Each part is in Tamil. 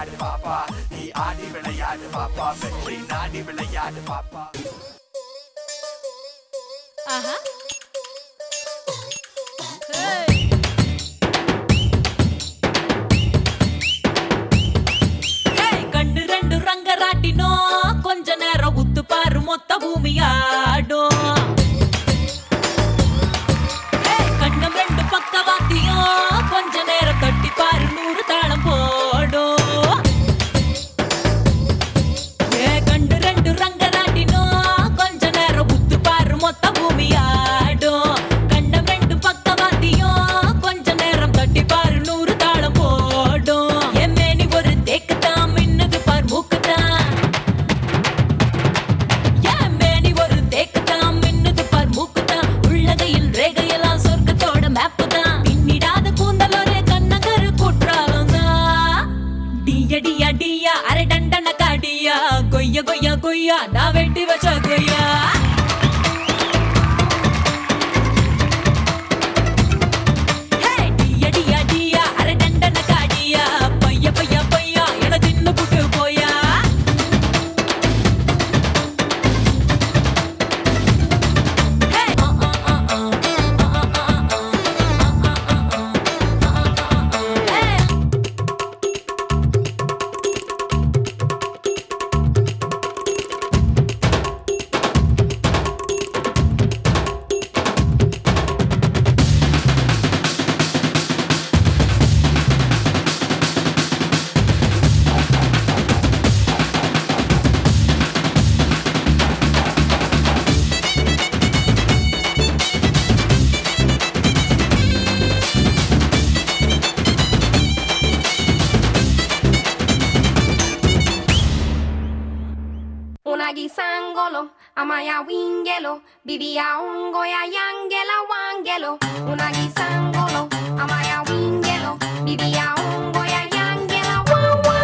விளையாடு பாப்பா நீ ஆடி விளையாடு பாப்பா வெற்றி நாடி விளையாடு பாப்பா ஆஹா கண்டு ரெண்டு ரங்கராட்டினோ கொஞ்ச நேரம் உத்து பாரு மொத்த பூமியாடும் கண்ணம் ரெண்டு பக்கவாத்தியும் கொஞ்ச நேரம் தட்டி பாரு 100 தாளம் போடும் கண்டு ரெண்டு ரங்கராட்டினோ கொஞ்ச நேரம் உத்து பாரு மொத்த பூமியாடும் கண்ணம் ரெண்டு பக்கவாத்தியும் கொஞ்ச நேரம் தட்டி பாரு 100 தாளம் போடும் என் மேனி ஒரு தேக்குதான் மின்னது பார் மூக்குதான் என் மேனி ஒரு தேக்குதான் மின்னது பார் மூக்குதான் உள்ளகையில் ரேகையெல்லாம் சொர்க்கத்தோட மேப்பு தான் பின்னிடாத கூந்தல் ஒரு கண்ணகரு குற்றாலம் தான் டியா டியா டியா அரை டண்டன காடியா கொய்யா கொய்யா கொய்யா நான் வெட்டி வச்ச கொய்யா டியா டியா டியா அரை டண்டன காடியா பையா பையா பையா என தின்னு புட்டு போயா Sangolo, amaya wingelo, bibia ungo ya yangela wangelo. Unagi sangolo, amaya wingelo, bibia ungo ya yangela wawa.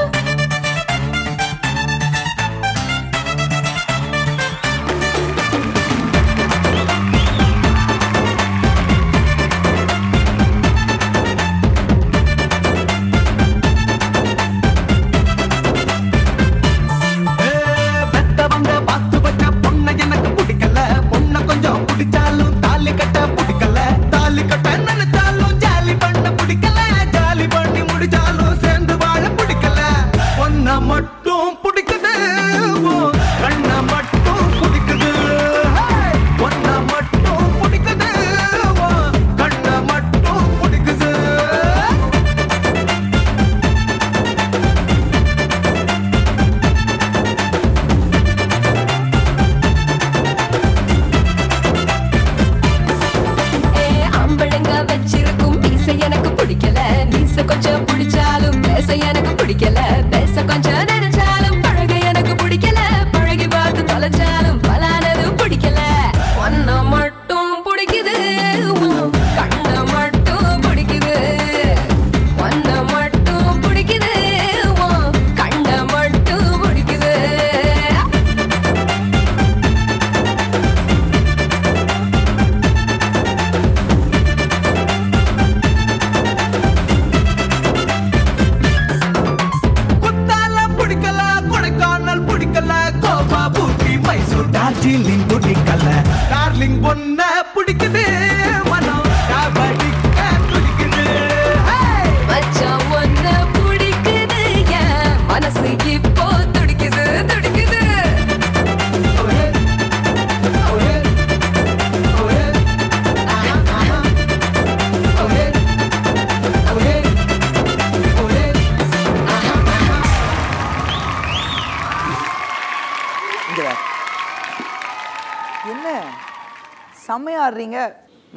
செம்மையா ஆடுறீங்க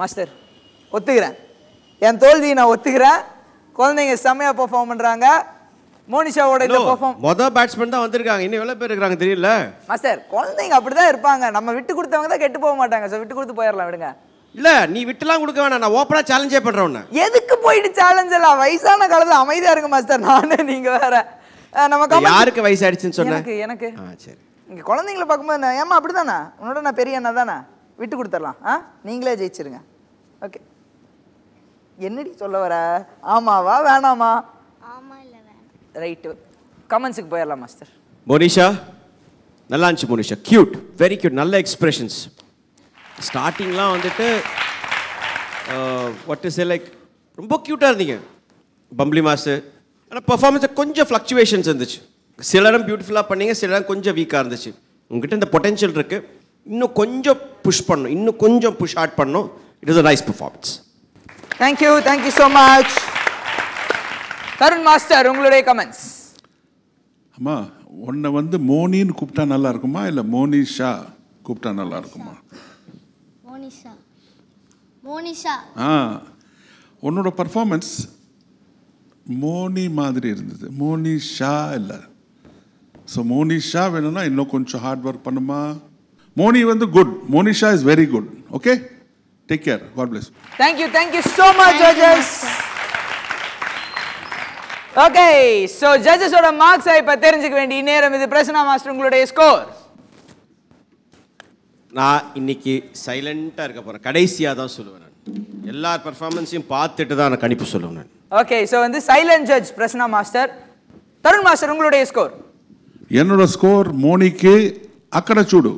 மாஸ்டர். ஒத்துக்கிறேன், என் தோல்வியை நான் ஒத்துக்கிறேன். குழந்தைங்க செம்மையா பெர்ஃபார்ம் பண்றாங்க. மோனிஷாவோட இந்த பெர்ஃபார்ம் மொதல் பேட்ஸ்மேன் தான் வந்திருக்காங்க. இன்னும் எவ்வளவு பேர் இருக்காங்க தெரியல மாஸ்டர். குழந்தைங்க அப்படிதான் இருப்பாங்க. நம்ம விட்டு கொடுத்தவங்க தான் கெட்டு போக மாட்டாங்க. சோ விட்டு கொடுத்து போயிடலாம், விடுங்க. இல்ல நீ விட்டுலாம் கொடுக்க வேணாம், நான் ஓப்பனா சேலஞ்சே பண்றேன். எதுக்கு போயிட்டு சேலஞ்ச் எல்லாம்? வயசான காலத்துல அமைதியா இருங்க மாஸ்டர். நானே நீங்க வேற. நம்ம யாருக்கு வயசாயிடுச்சுன்னு சொன்னேன்? எனக்கு. சரி, இங்க குழந்தைங்களை பார்க்கும்போது ஏமா அப்படிதானா? உன்னோட நான் பெரிய அண்ணா தானே, விட்டு கொடுத்துடலாம். நீங்களே ஜெயிச்சிருங்க. ஓகே, என்னடி சொல்ல வர? ஆமாவா வேணாமா? ஆமா இல்ல வேணாம். ரைட்டு. கமெண்ட்ஸுக்கு போயிடலாம் மாஸ்டர். மோனிஷா நல்லா இருந்துச்சு மோனிஷா, கியூட், வெரி கியூட், நல்ல எக்ஸ்பிரஷன்ஸ். ஸ்டார்டிங்லாம் வந்துட்டு வாட் இஸ் லைக் ரொம்ப க்யூட்டாக இருந்தீங்க பம்ப்ளி மாஸ்டர். ஆனால் பர்ஃபார்மன்ஸில் கொஞ்சம் ஃப்ளக்சுவேஷன்ஸ் இருந்துச்சு. சில இடம் பியூட்டிஃபுல்லாக பண்ணீங்க, சில இடம் கொஞ்சம் வீக்காக இருந்துச்சு. உங்ககிட்ட இந்த பொட்டென்ஷியல் இருக்குது, இன்னும் கொஞ்சம் புஷ் பண்ணணும், இன்னும் கொஞ்சம் புஷ் ஆட் பண்ணணும். It is a nice performance. Thank you so much. Tarun master உங்களுடைய கமெண்ட்ஸ். அம்மா உன்னை வந்து மோனின்னு கூப்பிட்டா நல்லா இருக்குமா இல்லை மோனிஷா கூப்பிட்டா நல்லா இருக்குமா? மோனிஷா. மோனிஷா. உன்னோட பர்ஃபார்மன்ஸ் மோனி மாதிரி இருந்தது, மோனிஷா இல்லை. ஸோ மோனிஷா வேணும்னா இன்னும் கொஞ்சம் ஹார்ட் ஒர்க் பண்ணுமா. மோனி வந்து good, Monisha is very good. Okay, take care, God bless. Thank you so much judges. Okay, so ஜட்ஜஸோட மார்க்ஸை இப்போ தெரிஞ்சுக்க வேண்டிய நேரம் இது. பிரசன்னா மாஸ்டர் உங்களுடைய ஸ்கோர். நான் இன்னைக்கு சைலண்டாக இருக்க போகிறேன், கடைசியாக தான் சொல்லுவேன். நான் எல்லா பர்ஃபார்மன்ஸையும் பார்த்துட்டு தான் நான் கணிப்பு சொல்லுவேன் நான். ஓகே, ஸோ வந்து silent judge Prasanna master. Tarun master உங்களுடைய ஸ்கோர். என்னோட ஸ்கோர் மோனிக்கு అక్కడ చూడు.